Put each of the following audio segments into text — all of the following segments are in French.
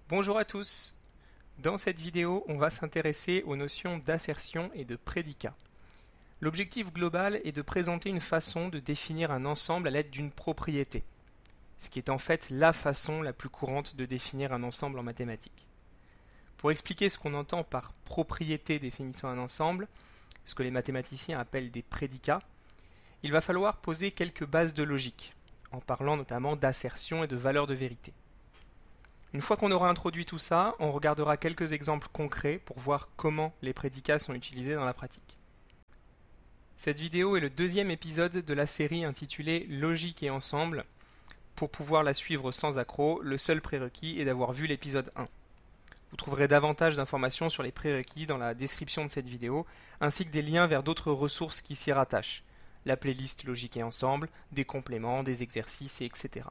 Bonjour à tous. Dans cette vidéo, on va s'intéresser aux notions d'assertion et de prédicat. L'objectif global est de présenter une façon de définir un ensemble à l'aide d'une propriété, ce qui est en fait la façon la plus courante de définir un ensemble en mathématiques. Pour expliquer ce qu'on entend par propriété définissant un ensemble, ce que les mathématiciens appellent des prédicats, il va falloir poser quelques bases de logique, en parlant notamment d'assertion et de valeur de vérité. Une fois qu'on aura introduit tout ça, on regardera quelques exemples concrets pour voir comment les prédicats sont utilisés dans la pratique. Cette vidéo est le deuxième épisode de la série intitulée Logique et ensemble. Pour pouvoir la suivre sans accroc, le seul prérequis est d'avoir vu l'épisode 1. Vous trouverez davantage d'informations sur les prérequis dans la description de cette vidéo, ainsi que des liens vers d'autres ressources qui s'y rattachent, la playlist Logique et ensemble, des compléments, des exercices, etc.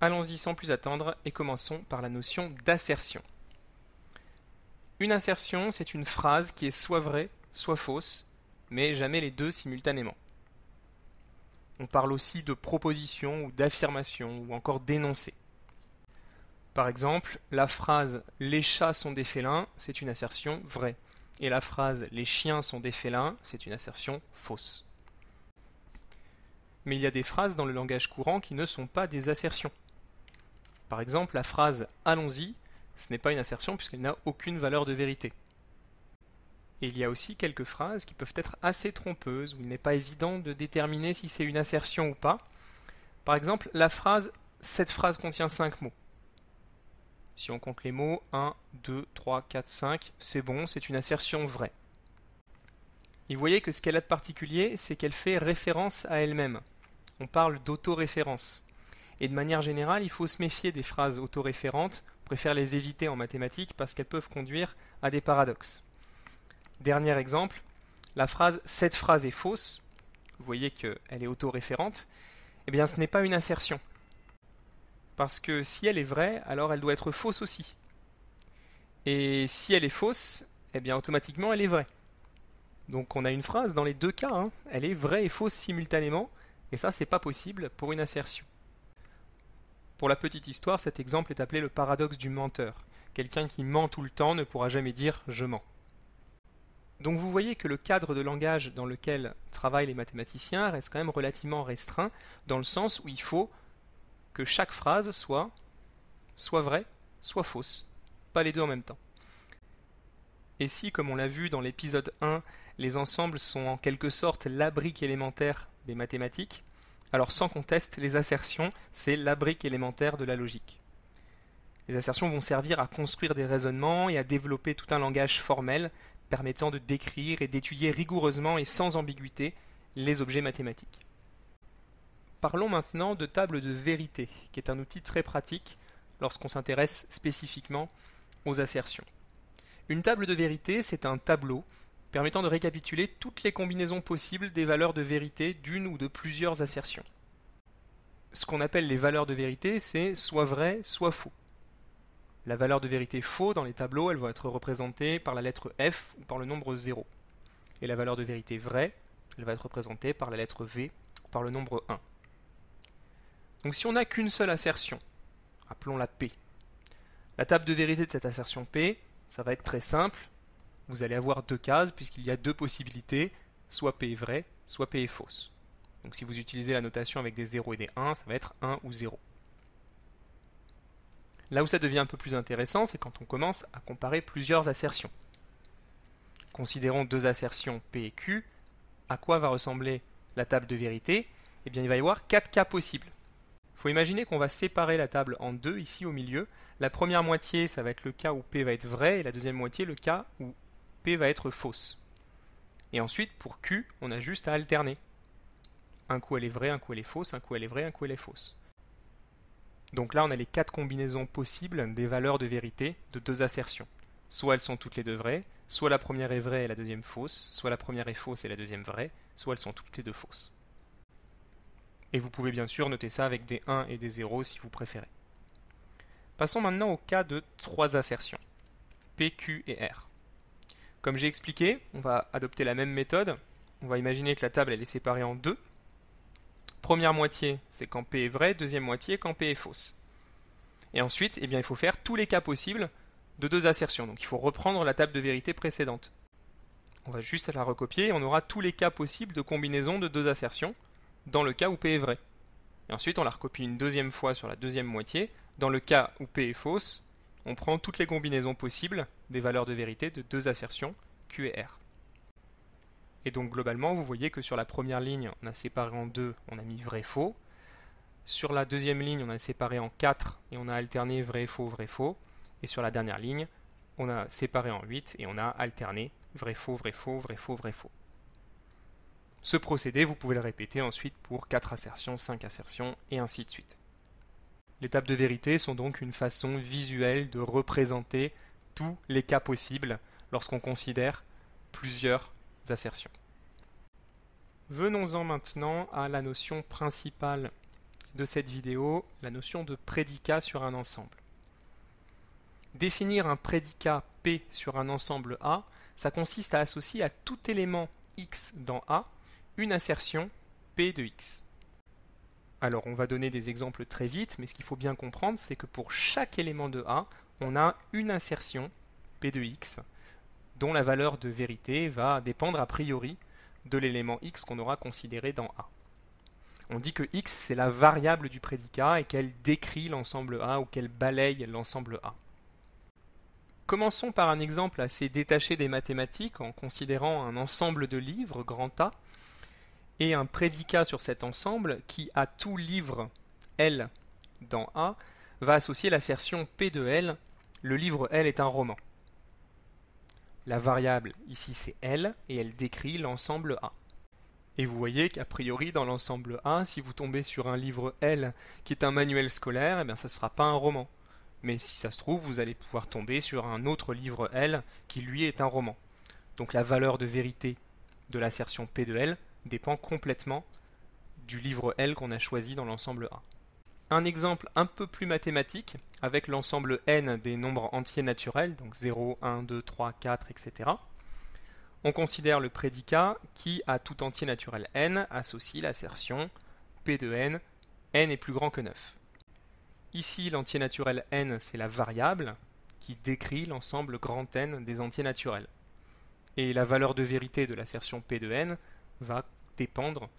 Allons-y sans plus attendre et commençons par la notion d'assertion. Une assertion, c'est une phrase qui est soit vraie, soit fausse, mais jamais les deux simultanément. On parle aussi de proposition ou d'affirmation ou encore d'énoncé. Par exemple, la phrase « les chats sont des félins » c'est une assertion vraie, et la phrase « les chiens sont des félins » c'est une assertion fausse. Mais il y a des phrases dans le langage courant qui ne sont pas des assertions. Par exemple, la phrase « allons-y », ce n'est pas une assertion puisqu'elle n'a aucune valeur de vérité. Et il y a aussi quelques phrases qui peuvent être assez trompeuses, où il n'est pas évident de déterminer si c'est une assertion ou pas. Par exemple, la phrase « cette phrase contient 5 mots ». Si on compte les mots, 1, 2, 3, 4, 5, c'est bon, c'est une assertion vraie. Et vous voyez que ce qu'elle a de particulier, c'est qu'elle fait référence à elle-même. On parle d'autoréférence. Et de manière générale, il faut se méfier des phrases autoréférentes, on préfère les éviter en mathématiques parce qu'elles peuvent conduire à des paradoxes. Dernier exemple, la phrase « cette phrase est fausse », vous voyez qu'elle est autoréférente, eh bien ce n'est pas une assertion. Parce que si elle est vraie, alors elle doit être fausse aussi. Et si elle est fausse, eh bien automatiquement elle est vraie. Donc on a une phrase dans les deux cas, elle est vraie et fausse simultanément, et ça c'est pas possible pour une assertion. Pour la petite histoire, cet exemple est appelé le paradoxe du menteur. Quelqu'un qui ment tout le temps ne pourra jamais dire « je mens ». Donc vous voyez que le cadre de langage dans lequel travaillent les mathématiciens reste quand même relativement restreint, dans le sens où il faut que chaque phrase soit vraie, soit fausse, pas les deux en même temps. Et si, comme on l'a vu dans l'épisode 1, les ensembles sont en quelque sorte la brique élémentaire des mathématiques, alors sans conteste, les assertions, c'est la brique élémentaire de la logique. Les assertions vont servir à construire des raisonnements et à développer tout un langage formel permettant de décrire et d'étudier rigoureusement et sans ambiguïté les objets mathématiques. Parlons maintenant de table de vérité, qui est un outil très pratique lorsqu'on s'intéresse spécifiquement aux assertions. Une table de vérité, c'est un tableau permettant de récapituler toutes les combinaisons possibles des valeurs de vérité d'une ou de plusieurs assertions. Ce qu'on appelle les valeurs de vérité, c'est soit vrai, soit faux. La valeur de vérité faux dans les tableaux, elle va être représentée par la lettre F ou par le nombre 0. Et la valeur de vérité vraie, elle va être représentée par la lettre V ou par le nombre 1. Donc si on n'a qu'une seule assertion, appelons-la P. La table de vérité de cette assertion P, ça va être très simple. Vous allez avoir deux cases puisqu'il y a deux possibilités, soit P est vrai, soit P est fausse. Donc si vous utilisez la notation avec des 0 et des 1, ça va être 1 ou 0. Là où ça devient un peu plus intéressant, c'est quand on commence à comparer plusieurs assertions. Considérons deux assertions P et Q. À quoi va ressembler la table de vérité? Eh bien, il va y avoir 4 cas possibles. Il faut imaginer qu'on va séparer la table en deux, ici au milieu. La première moitié, ça va être le cas où P va être vrai, et la deuxième moitié, le cas où P va être fausse. Et ensuite, pour Q, on a juste à alterner. Un coup elle est vraie, un coup elle est fausse, un coup elle est vraie, un coup elle est fausse. Donc là, on a les 4 combinaisons possibles des valeurs de vérité de deux assertions. Soit elles sont toutes les deux vraies, soit la première est vraie et la deuxième fausse, soit la première est fausse et la deuxième vraie, soit elles sont toutes les deux fausses. Et vous pouvez bien sûr noter ça avec des 1 et des 0 si vous préférez. Passons maintenant au cas de 3 assertions, P, Q et R. Comme j'ai expliqué, on va adopter la même méthode. On va imaginer que la table elle est séparée en deux. Première moitié, c'est quand P est vrai, deuxième moitié, quand P est fausse. Et ensuite, il faut faire tous les cas possibles de 2 assertions. Donc il faut reprendre la table de vérité précédente. On va juste la recopier et on aura tous les cas possibles de combinaison de 2 assertions dans le cas où P est vrai. Et ensuite, on la recopie une deuxième fois sur la deuxième moitié. Dans le cas où P est fausse, on prend toutes les combinaisons possibles des valeurs de vérité de 2 assertions Q et R. Et donc globalement, vous voyez que sur la première ligne, on a séparé en 2, on a mis vrai-faux. Sur la deuxième ligne, on a séparé en 4 et on a alterné vrai-faux, vrai-faux. Et sur la dernière ligne, on a séparé en 8 et on a alterné vrai-faux, vrai-faux, vrai-faux, vrai-faux. Ce procédé, vous pouvez le répéter ensuite pour 4 assertions, 5 assertions et ainsi de suite. Les tables de vérité sont donc une façon visuelle de représenter tous les cas possibles lorsqu'on considère plusieurs assertions. Venons-en maintenant à la notion principale de cette vidéo, la notion de prédicat sur un ensemble. Définir un prédicat P sur un ensemble A, ça consiste à associer à tout élément X dans A une assertion P de X. Alors on va donner des exemples très vite, mais ce qu'il faut bien comprendre, c'est que pour chaque élément de A, on a une assertion P de X dont la valeur de vérité va dépendre a priori de l'élément X qu'on aura considéré dans A. On dit que X c'est la variable du prédicat et qu'elle décrit l'ensemble A ou qu'elle balaye l'ensemble A. Commençons par un exemple assez détaché des mathématiques en considérant un ensemble de livres, grand A, et un prédicat sur cet ensemble qui, à tout livre L dans A, va associer l'assertion P de L, le livre L est un roman. La variable ici c'est L et elle décrit l'ensemble A. Et vous voyez qu'a priori dans l'ensemble A, si vous tombez sur un livre L qui est un manuel scolaire, ce ne sera pas un roman. Mais si ça se trouve, vous allez pouvoir tomber sur un autre livre L qui lui est un roman. Donc la valeur de vérité de l'assertion P de L dépend complètement du livre L qu'on a choisi dans l'ensemble A. Un exemple un peu plus mathématique, avec l'ensemble n des nombres entiers naturels, donc 0, 1, 2, 3, 4, etc. On considère le prédicat qui, à tout entier naturel n, associe l'assertion P de n est plus grand que 9. Ici, l'entier naturel n, c'est la variable qui décrit l'ensemble grand N des entiers naturels. Et la valeur de vérité de l'assertion P de n va dépendre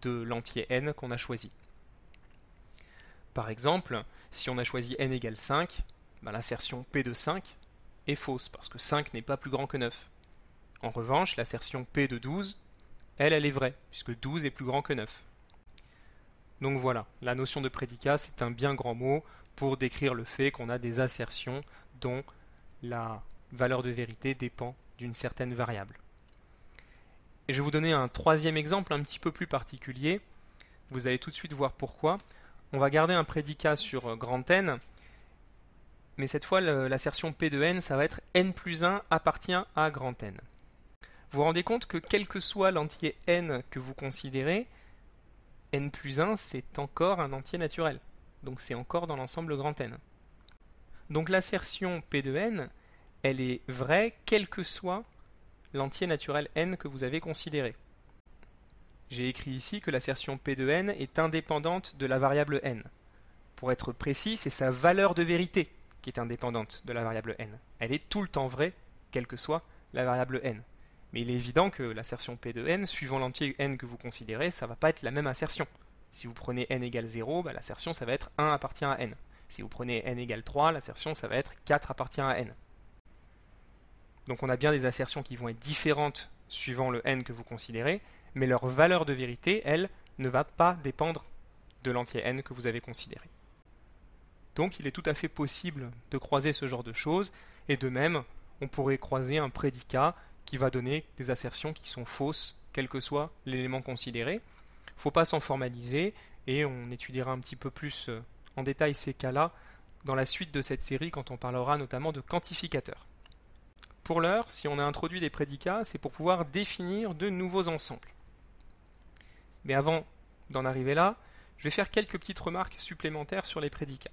de l'entier n qu'on a choisi. Par exemple, si on a choisi n égale 5, l'assertion P de 5 est fausse, parce que 5 n'est pas plus grand que 9. En revanche, l'assertion P de 12, elle est vraie, puisque 12 est plus grand que 9. Donc voilà, la notion de prédicat, c'est un bien grand mot pour décrire le fait qu'on a des assertions dont la valeur de vérité dépend d'une certaine variable. Et je vais vous donner un troisième exemple un petit peu plus particulier. Vous allez tout de suite voir pourquoi. On va garder un prédicat sur grand N, mais cette fois l'assertion P de n, ça va être n plus 1 appartient à grand N. Vous vous rendez compte que quel que soit l'entier n que vous considérez, n plus 1 c'est encore un entier naturel. Donc c'est encore dans l'ensemble grand N. Donc l'assertion P de n, elle est vraie quel que soit l'entier naturel n que vous avez considéré. J'ai écrit ici que l'assertion P de n est indépendante de la variable n. Pour être précis, c'est sa valeur de vérité qui est indépendante de la variable n. Elle est tout le temps vraie, quelle que soit la variable n. Mais il est évident que l'assertion P de n, suivant l'entier n que vous considérez, ça ne va pas être la même assertion. Si vous prenez n égale 0, l'assertion ça va être 1 appartient à n. Si vous prenez n égale 3, l'assertion ça va être 4 appartient à n. Donc on a bien des assertions qui vont être différentes suivant le n que vous considérez, mais leur valeur de vérité, elle, ne va pas dépendre de l'entier n que vous avez considéré. Donc il est tout à fait possible de croiser ce genre de choses, et de même, on pourrait croiser un prédicat qui va donner des assertions qui sont fausses, quel que soit l'élément considéré. Il ne faut pas s'en formaliser, et on étudiera un petit peu plus en détail ces cas-là dans la suite de cette série quand on parlera notamment de quantificateurs. Pour l'heure, si on a introduit des prédicats, c'est pour pouvoir définir de nouveaux ensembles. Mais avant d'en arriver là, je vais faire quelques petites remarques supplémentaires sur les prédicats.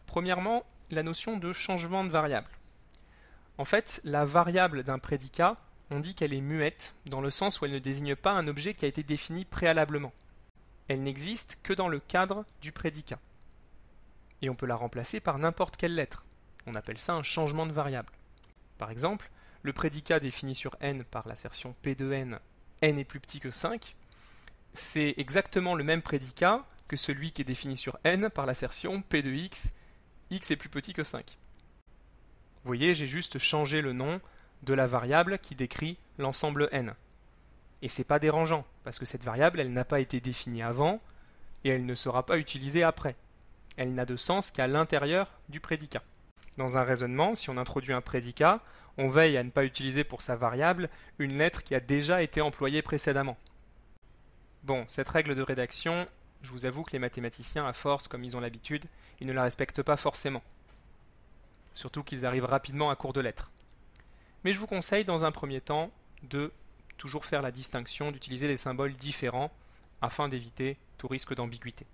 Premièrement, la notion de changement de variable. En fait, la variable d'un prédicat, on dit qu'elle est muette, dans le sens où elle ne désigne pas un objet qui a été défini préalablement. Elle n'existe que dans le cadre du prédicat. et on peut la remplacer par n'importe quelle lettre. On appelle ça un changement de variable. Par exemple, le prédicat défini sur n par l'assertion p de n est plus petit que 5, c'est exactement le même prédicat que celui qui est défini sur n par l'assertion p de x est plus petit que 5. Vous voyez, j'ai juste changé le nom de la variable qui décrit l'ensemble n. Et c'est pas dérangeant, parce que cette variable, elle n'a pas été définie avant, et elle ne sera pas utilisée après. Elle n'a de sens qu'à l'intérieur du prédicat. Dans un raisonnement, si on introduit un prédicat, on veille à ne pas utiliser pour sa variable une lettre qui a déjà été employée précédemment. Bon, cette règle de rédaction, je vous avoue que les mathématiciens, à force, comme ils ont l'habitude, ils ne la respectent pas forcément. Surtout qu'ils arrivent rapidement à court de lettres. Mais je vous conseille, dans un premier temps, de toujours faire la distinction, d'utiliser des symboles différents afin d'éviter tout risque d'ambiguïté.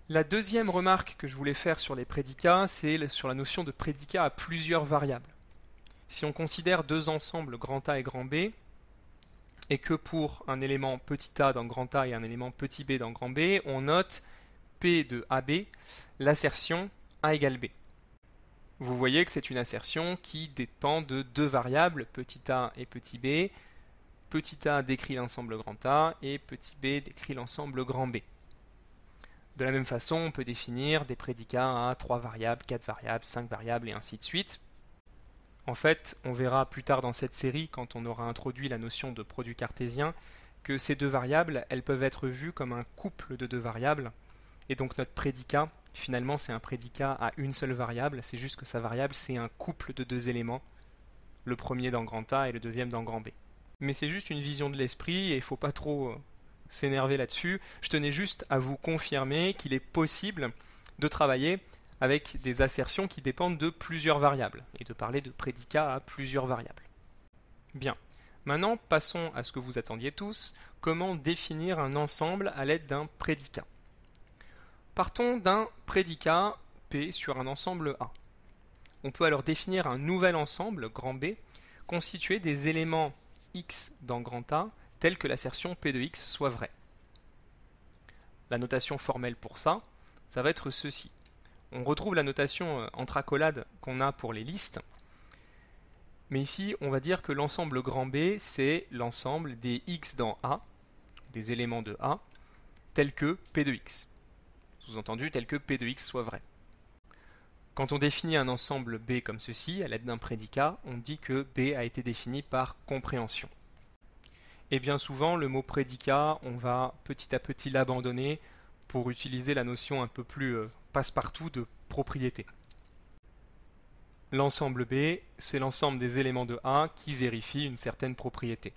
La deuxième remarque que je voulais faire sur les prédicats, c'est sur la notion de prédicat à plusieurs variables. Si on considère deux ensembles grand A et grand B, et que pour un élément petit a dans grand A et un élément petit b dans grand B, on note P de AB l'assertion A égale B. Vous voyez que c'est une assertion qui dépend de deux variables, petit a et petit b. Petit a décrit l'ensemble grand A et petit b décrit l'ensemble grand B. De la même façon, on peut définir des prédicats à 3 variables, 4 variables, 5 variables et ainsi de suite. En fait, on verra plus tard dans cette série, quand on aura introduit la notion de produit cartésien, que ces deux variables, elles peuvent être vues comme un couple de deux variables. Et donc notre prédicat, finalement, c'est un prédicat à une seule variable, c'est juste que sa variable, c'est un couple de deux éléments, le premier dans grand A et le deuxième dans grand B. Mais c'est juste une vision de l'esprit et il ne faut pas trop s'énerver là-dessus. Je tenais juste à vous confirmer qu'il est possible de travailler avec des assertions qui dépendent de plusieurs variables et de parler de prédicats à plusieurs variables. Bien, maintenant passons à ce que vous attendiez tous, comment définir un ensemble à l'aide d'un prédicat. Partons d'un prédicat P sur un ensemble A. On peut alors définir un nouvel ensemble, grand B, constitué des éléments x dans grand A, tels que l'assertion P de x soit vraie. La notation formelle pour ça, ça va être ceci. On retrouve la notation entre accolades qu'on a pour les listes, mais ici on va dire que l'ensemble grand B, c'est l'ensemble des x dans A, des éléments de A, tels que P de x. Sous-entendu, tel que P de x soit vrai. Quand on définit un ensemble B comme ceci, à l'aide d'un prédicat, on dit que B a été défini par compréhension. Et bien souvent, le mot prédicat, on va petit à petit l'abandonner pour utiliser la notion un peu plus passe-partout de propriété. L'ensemble B, c'est l'ensemble des éléments de A qui vérifient une certaine propriété.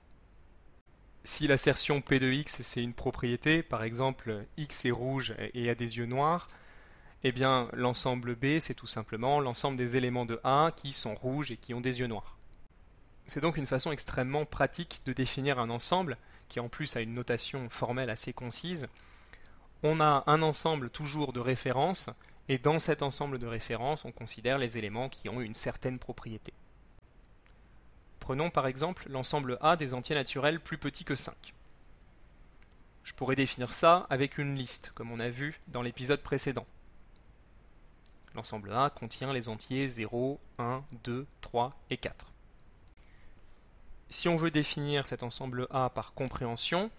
Si l'assertion P de x c'est une propriété, par exemple x est rouge et a des yeux noirs, eh bien l'ensemble B c'est tout simplement l'ensemble des éléments de A qui sont rouges et qui ont des yeux noirs. C'est donc une façon extrêmement pratique de définir un ensemble qui en plus a une notation formelle assez concise. On a un ensemble toujours de références et dans cet ensemble de références on considère les éléments qui ont une certaine propriété. Prenons par exemple l'ensemble A des entiers naturels plus petits que 5. Je pourrais définir ça avec une liste, comme on a vu dans l'épisode précédent. L'ensemble A contient les entiers 0, 1, 2, 3 et 4. Si on veut définir cet ensemble A par compréhension,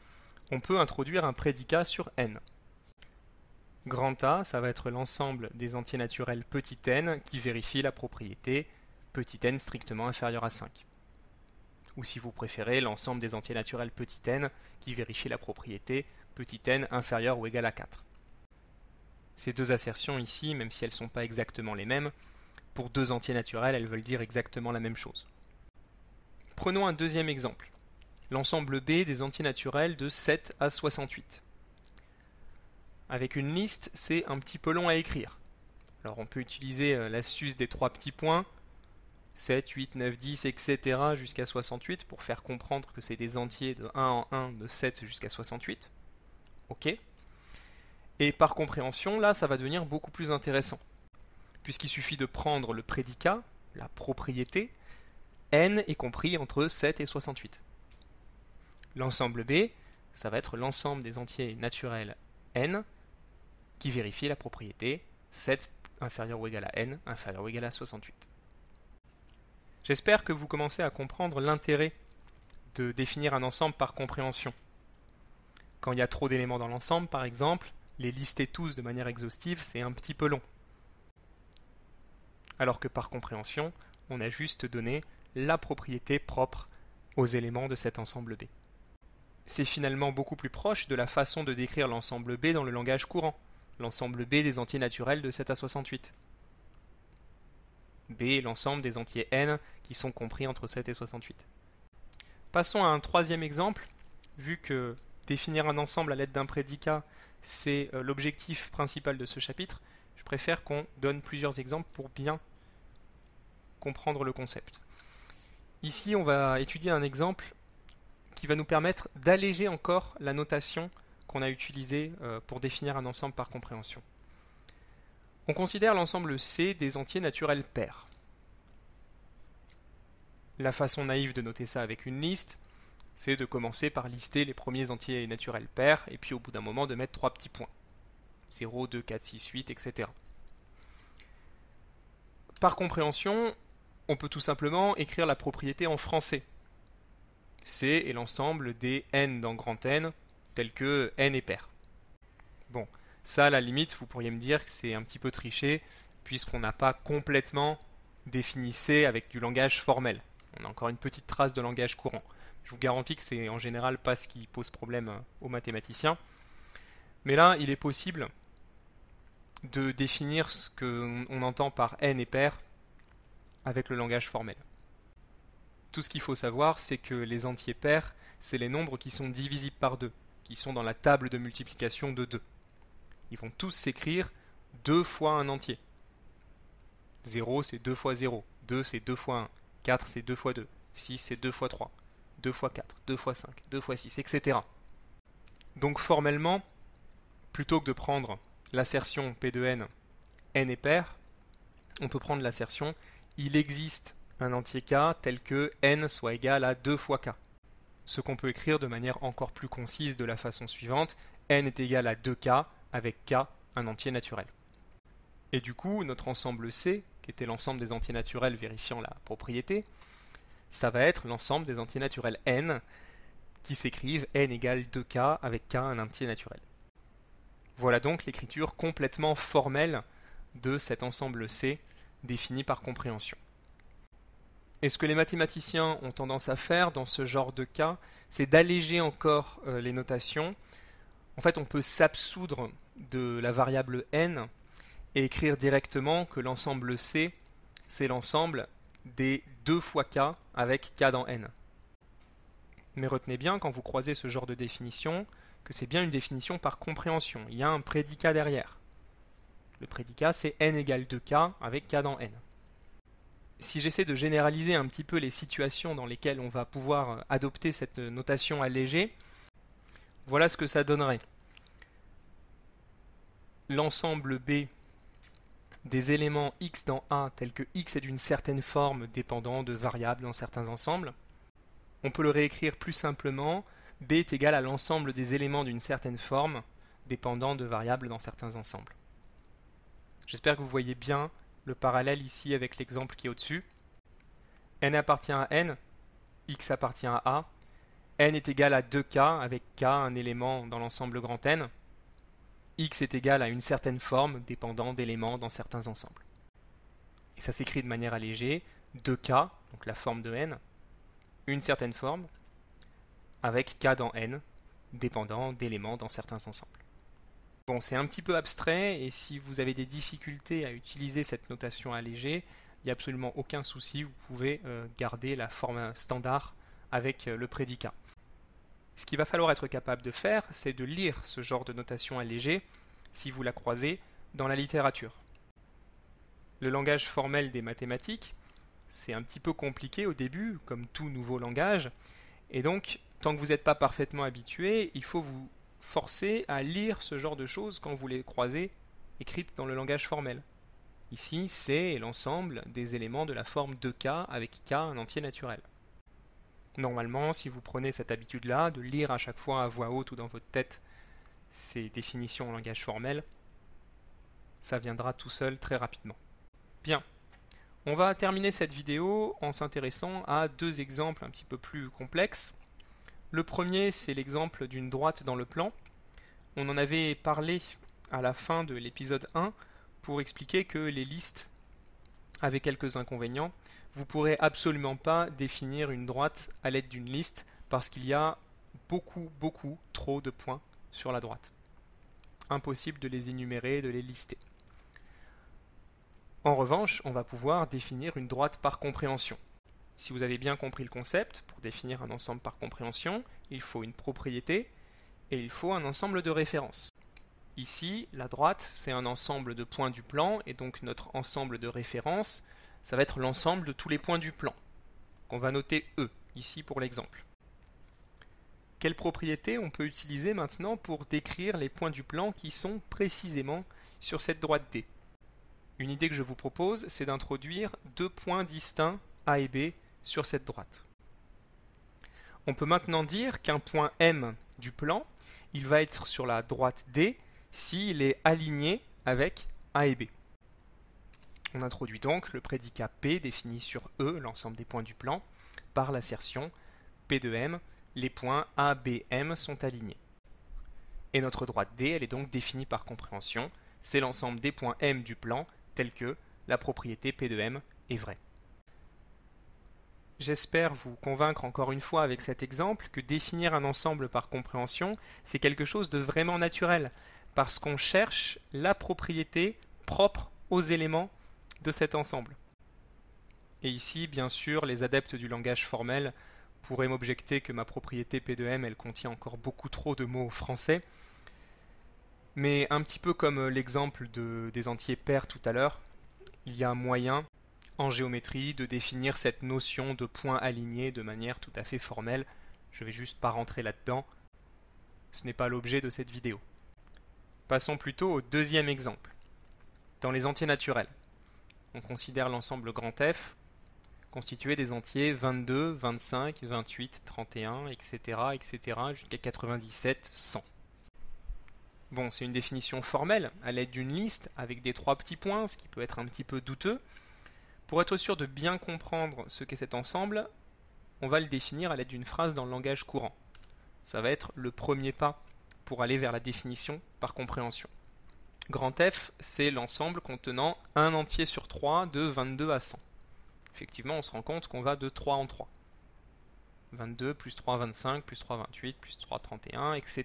on peut introduire un prédicat sur n. Grand A, ça va être l'ensemble des entiers naturels petit n qui vérifie la propriété petit n strictement inférieur à 5. Ou si vous préférez, l'ensemble des entiers naturels petit n qui vérifie la propriété petit n inférieur ou égal à 4. Ces deux assertions ici, même si elles ne sont pas exactement les mêmes, pour deux entiers naturels, elles veulent dire exactement la même chose. Prenons un deuxième exemple, l'ensemble B des entiers naturels de 7 à 68. Avec une liste, c'est un petit peu long à écrire. Alors on peut utiliser l'astuce des 3 petits points, 7, 8, 9, 10, etc. jusqu'à 68 pour faire comprendre que c'est des entiers de 1 en 1, de 7 jusqu'à 68. Ok. Et par compréhension, là, ça va devenir beaucoup plus intéressant. Puisqu'il suffit de prendre le prédicat, la propriété, n est compris entre 7 et 68. L'ensemble B, ça va être l'ensemble des entiers naturels n qui vérifie la propriété 7 inférieur ou égal à n inférieur ou égal à 68. J'espère que vous commencez à comprendre l'intérêt de définir un ensemble par compréhension. Quand il y a trop d'éléments dans l'ensemble, par exemple, les lister tous de manière exhaustive, c'est un petit peu long. Alors que par compréhension, on a juste donné la propriété propre aux éléments de cet ensemble B. C'est finalement beaucoup plus proche de la façon de décrire l'ensemble B dans le langage courant, l'ensemble B des entiers naturels de 7 à 68. B est l'ensemble des entiers n qui sont compris entre 7 et 68. Passons à un troisième exemple, vu que définir un ensemble à l'aide d'un prédicat, c'est l'objectif principal de ce chapitre, je préfère qu'on donne plusieurs exemples pour bien comprendre le concept. Ici, on va étudier un exemple qui va nous permettre d'alléger encore la notation qu'on a utilisée pour définir un ensemble par compréhension. On considère l'ensemble C des entiers naturels pairs. La façon naïve de noter ça avec une liste, c'est de commencer par lister les premiers entiers naturels pairs, et puis au bout d'un moment de mettre 3 petits points. 0, 2, 4, 6, 8, etc. Par compréhension, on peut tout simplement écrire la propriété en français. C est l'ensemble des n dans grand N, tels que n est pair. Bon, ça à la limite, vous pourriez me dire que c'est un petit peu triché, puisqu'on n'a pas complètement défini C avec du langage formel. On a encore une petite trace de langage courant. Je vous garantis que c'est en général pas ce qui pose problème aux mathématiciens. Mais là, il est possible de définir ce qu'on entend par n et pair avec le langage formel. Tout ce qu'il faut savoir, c'est que les entiers pairs, c'est les nombres qui sont divisibles par 2, qui sont dans la table de multiplication de 2. Ils vont tous s'écrire 2 fois un entier. 0, c'est 2 fois 0. 2, c'est 2 fois 1. 4, c'est 2 fois 2. 6, c'est 2 fois 3. 2 fois 4, 2 fois 5, 2 fois 6, etc. Donc formellement, plutôt que de prendre l'assertion P de n, n est pair, on peut prendre l'assertion il existe un entier k tel que n soit égal à 2 fois k. Ce qu'on peut écrire de manière encore plus concise de la façon suivante, n est égal à 2k avec k, un entier naturel. Et du coup, notre ensemble C, qui était l'ensemble des entiers naturels vérifiant la propriété, ça va être l'ensemble des entiers naturels n qui s'écrivent n égale 2k avec k, un entier naturel. Voilà donc l'écriture complètement formelle de cet ensemble C défini par compréhension. Et ce que les mathématiciens ont tendance à faire dans ce genre de cas, c'est d'alléger encore les notations. En fait, on peut s'absoudre de la variable n et écrire directement que l'ensemble C, c'est l'ensemble des 2 fois k avec k dans n. Mais retenez bien, quand vous croisez ce genre de définition, que c'est bien une définition par compréhension. Il y a un prédicat derrière. Le prédicat, c'est n égale 2k avec k dans n. Si j'essaie de généraliser un petit peu les situations dans lesquelles on va pouvoir adopter cette notation allégée, voilà ce que ça donnerait. L'ensemble B des éléments x dans A, tels que x est d'une certaine forme dépendant de variables dans certains ensembles, on peut le réécrire plus simplement, B est égal à l'ensemble des éléments d'une certaine forme dépendant de variables dans certains ensembles. J'espère que vous voyez bien le parallèle ici avec l'exemple qui est au-dessus. N appartient à N, X appartient à A. N est égal à 2K avec K, un élément dans l'ensemble grand N. X est égal à une certaine forme dépendant d'éléments dans certains ensembles. Et ça s'écrit de manière allégée, 2K, donc la forme de N, une certaine forme, avec K dans N, dépendant d'éléments dans certains ensembles. Bon, c'est un petit peu abstrait, et si vous avez des difficultés à utiliser cette notation allégée, il n'y a absolument aucun souci, vous pouvez garder la forme standard avec le prédicat. Ce qu'il va falloir être capable de faire, c'est de lire ce genre de notation allégée, si vous la croisez, dans la littérature. Le langage formel des mathématiques, c'est un petit peu compliqué au début, comme tout nouveau langage, et donc, tant que vous n'êtes pas parfaitement habitué, il faut vous forcer à lire ce genre de choses quand vous les croisez écrites dans le langage formel. Ici, C est l'ensemble des éléments de la forme 2K avec K, un entier naturel. Normalement, si vous prenez cette habitude-là, de lire à chaque fois à voix haute ou dans votre tête ces définitions en langage formel, Ça viendra tout seul très rapidement. Bien, on va terminer cette vidéo en s'intéressant à deux exemples un petit peu plus complexes. Le premier, c'est l'exemple d'une droite dans le plan. On en avait parlé à la fin de l'épisode 1 pour expliquer que les listes avaient quelques inconvénients. Vous ne pourrez absolument pas définir une droite à l'aide d'une liste parce qu'il y a beaucoup trop de points sur la droite. Impossible de les énumérer, de les lister. En revanche, on va pouvoir définir une droite par compréhension. Si vous avez bien compris le concept, pour définir un ensemble par compréhension, il faut une propriété et il faut un ensemble de références. Ici, la droite, c'est un ensemble de points du plan, et donc notre ensemble de références, ça va être l'ensemble de tous les points du plan, qu'on va noter E, ici pour l'exemple. Quelle propriété on peut utiliser maintenant pour décrire les points du plan qui sont précisément sur cette droite D? Une idée que je vous propose, c'est d'introduire deux points distincts A et B sur cette droite. On peut maintenant dire qu'un point M du plan, il va être sur la droite D s'il est aligné avec A et B. On introduit donc le prédicat P défini sur E, l'ensemble des points du plan, par l'assertion P de M, les points A, B, M sont alignés. Et notre droite D, elle est donc définie par compréhension, c'est l'ensemble des points M du plan, tel que la propriété P de M est vraie. J'espère vous convaincre encore une fois avec cet exemple que définir un ensemble par compréhension, c'est quelque chose de vraiment naturel, parce qu'on cherche la propriété propre aux éléments de cet ensemble. Et ici, bien sûr, les adeptes du langage formel pourraient m'objecter que ma propriété P de M, elle contient encore beaucoup trop de mots français, mais un petit peu comme l'exemple des entiers pairs tout à l'heure, il y a un moyen en géométrie de définir cette notion de point aligné de manière tout à fait formelle. Je vais juste pas rentrer là-dedans, ce n'est pas l'objet de cette vidéo. Passons plutôt au deuxième exemple. Dans les entiers naturels, on considère l'ensemble grand F constitué des entiers 22, 25, 28, 31, etc., jusqu'à 97, 100. Bon, c'est une définition formelle à l'aide d'une liste avec des trois petits points, ce qui peut être un petit peu douteux. Pour être sûr de bien comprendre ce qu'est cet ensemble, on va le définir à l'aide d'une phrase dans le langage courant. Ça va être le premier pas pour aller vers la définition par compréhension. Grand F, c'est l'ensemble contenant un entier sur 3 de 22 à 100. Effectivement, on se rend compte qu'on va de 3 en 3. 22, plus 3, 25, plus 3, 28, plus 3, 31, etc.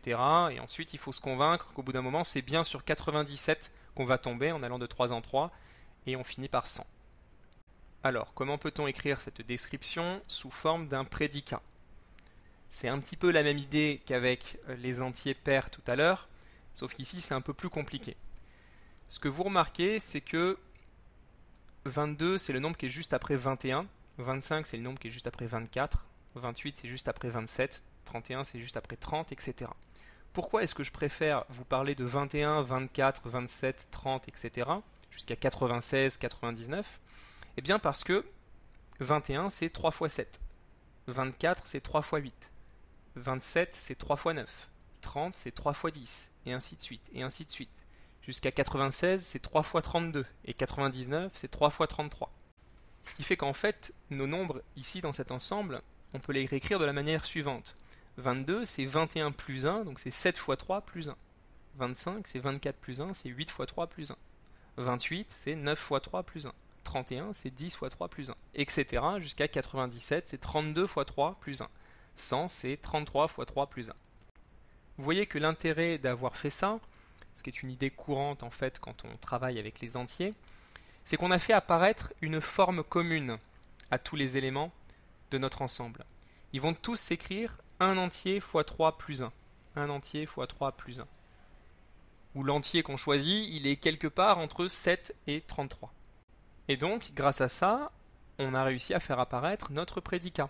Et ensuite, il faut se convaincre qu'au bout d'un moment, c'est bien sur 97 qu'on va tomber en allant de 3 en 3, et on finit par 100. Alors, comment peut-on écrire cette description sous forme d'un prédicat? C'est un petit peu la même idée qu'avec les entiers pairs tout à l'heure, sauf qu'ici c'est un peu plus compliqué. Ce que vous remarquez, c'est que 22 c'est le nombre qui est juste après 21, 25 c'est le nombre qui est juste après 24, 28 c'est juste après 27, 31 c'est juste après 30, etc. Pourquoi est-ce que je préfère vous parler de 21, 24, 27, 30, etc. jusqu'à 96, 99? Eh bien parce que 21 c'est 3 fois 7, 24 c'est 3 fois 8, 27 c'est 3 fois 9, 30 c'est 3 fois 10, et ainsi de suite, et ainsi de suite. Jusqu'à 96 c'est 3 fois 32, et 99 c'est 3 fois 33. Ce qui fait qu'en fait, nos nombres ici dans cet ensemble, on peut les réécrire de la manière suivante. 22 c'est 21 plus 1, donc c'est 7 fois 3 plus 1. 25 c'est 24 plus 1, c'est 8 fois 3 plus 1. 28 c'est 9 fois 3 plus 1. 31 c'est 10 fois 3 plus 1, etc. jusqu'à 97 c'est 32 fois 3 plus 1. 100 c'est 33 fois 3 plus 1. Vous voyez que l'intérêt d'avoir fait ça, ce qui est une idée courante en fait quand on travaille avec les entiers, c'est qu'on a fait apparaître une forme commune à tous les éléments de notre ensemble. Ils vont tous s'écrire 1 entier fois 3 plus 1. 1 entier fois 3 plus 1. Où l'entier qu'on choisit, il est quelque part entre 7 et 33. Et donc, grâce à ça, on a réussi à faire apparaître notre prédicat.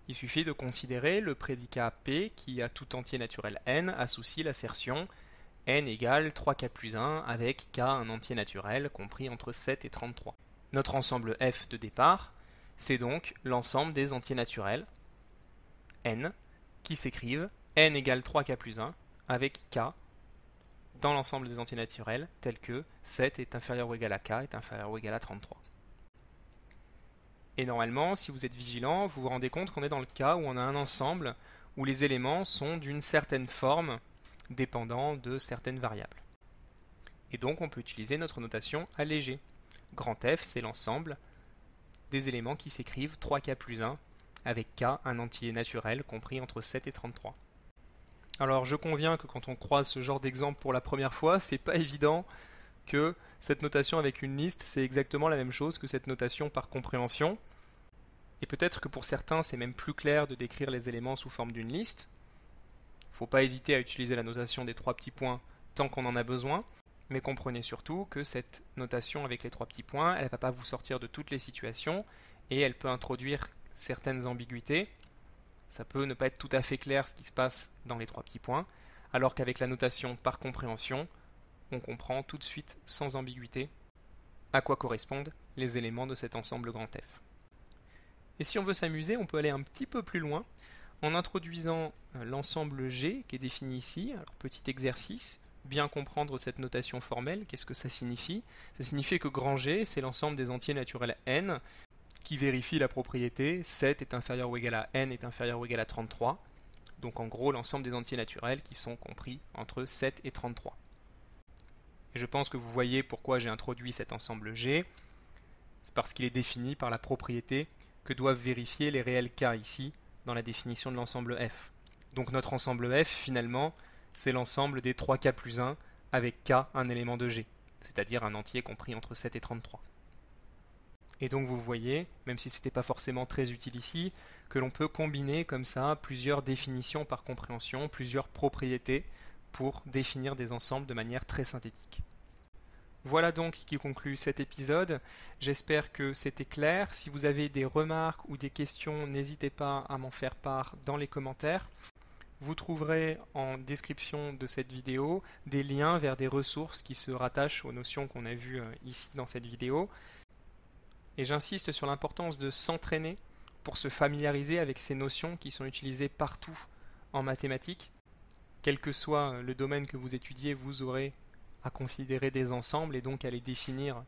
Il suffit de considérer le prédicat P qui, à tout entier naturel n, associe l'assertion n égale 3k plus 1 avec k un entier naturel compris entre 7 et 33. Notre ensemble F de départ, c'est donc l'ensemble des entiers naturels n qui s'écrivent n égale 3k plus 1 avec k dans l'ensemble des entiers naturels, tels que 7 est inférieur ou égal à k est inférieur ou égal à 33. Et normalement, si vous êtes vigilant, vous vous rendez compte qu'on est dans le cas où on a un ensemble où les éléments sont d'une certaine forme, dépendant de certaines variables. Et donc on peut utiliser notre notation allégée. Grand F, c'est l'ensemble des éléments qui s'écrivent 3k plus 1, avec k un entier naturel compris entre 7 et 33. Alors je conviens que quand on croise ce genre d'exemple pour la première fois, c'est pas évident que cette notation avec une liste, c'est exactement la même chose que cette notation par compréhension. Et peut-être que pour certains, c'est même plus clair de décrire les éléments sous forme d'une liste. Il ne faut pas hésiter à utiliser la notation des 3 petits points tant qu'on en a besoin, mais comprenez surtout que cette notation avec les 3 petits points, elle ne va pas vous sortir de toutes les situations et elle peut introduire certaines ambiguïtés. Ça peut ne pas être tout à fait clair ce qui se passe dans les 3 petits points, alors qu'avec la notation par compréhension, on comprend tout de suite, sans ambiguïté, à quoi correspondent les éléments de cet ensemble grand F. Et si on veut s'amuser, on peut aller un petit peu plus loin en introduisant l'ensemble G qui est défini ici. Alors, petit exercice, bien comprendre cette notation formelle, qu'est-ce que ça signifie? Ça signifie que grand G, c'est l'ensemble des entiers naturels n qui vérifie la propriété 7 est inférieur ou égal à n est inférieur ou égal à 33. Donc en gros, l'ensemble des entiers naturels qui sont compris entre 7 et 33. Et je pense que vous voyez pourquoi j'ai introduit cet ensemble G. C'est parce qu'il est défini par la propriété que doivent vérifier les réels k ici dans la définition de l'ensemble F. Donc notre ensemble F, finalement, c'est l'ensemble des 3k plus 1 avec k un élément de G, c'est-à-dire un entier compris entre 7 et 33. Et donc vous voyez, même si ce n'était pas forcément très utile ici, que l'on peut combiner comme ça plusieurs définitions par compréhension, plusieurs propriétés pour définir des ensembles de manière très synthétique. Voilà donc qui conclut cet épisode. J'espère que c'était clair. Si vous avez des remarques ou des questions, n'hésitez pas à m'en faire part dans les commentaires. Vous trouverez en description de cette vidéo des liens vers des ressources qui se rattachent aux notions qu'on a vues ici dans cette vidéo. Et j'insiste sur l'importance de s'entraîner pour se familiariser avec ces notions qui sont utilisées partout en mathématiques. Quel que soit le domaine que vous étudiez, vous aurez à considérer des ensembles et donc à les définir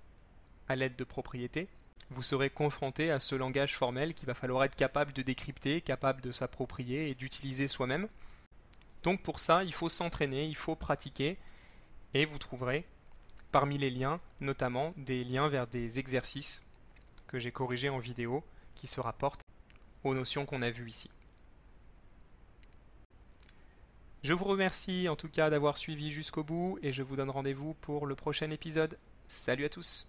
à l'aide de propriétés. Vous serez confronté à ce langage formel qu'il va falloir être capable de décrypter, capable de s'approprier et d'utiliser soi-même. Donc pour ça, il faut s'entraîner, il faut pratiquer et vous trouverez parmi les liens notamment des liens vers des exercices que j'ai corrigés en vidéo qui se rapportent aux notions qu'on a vues ici. Je vous remercie en tout cas d'avoir suivi jusqu'au bout et je vous donne rendez-vous pour le prochain épisode. Salut à tous!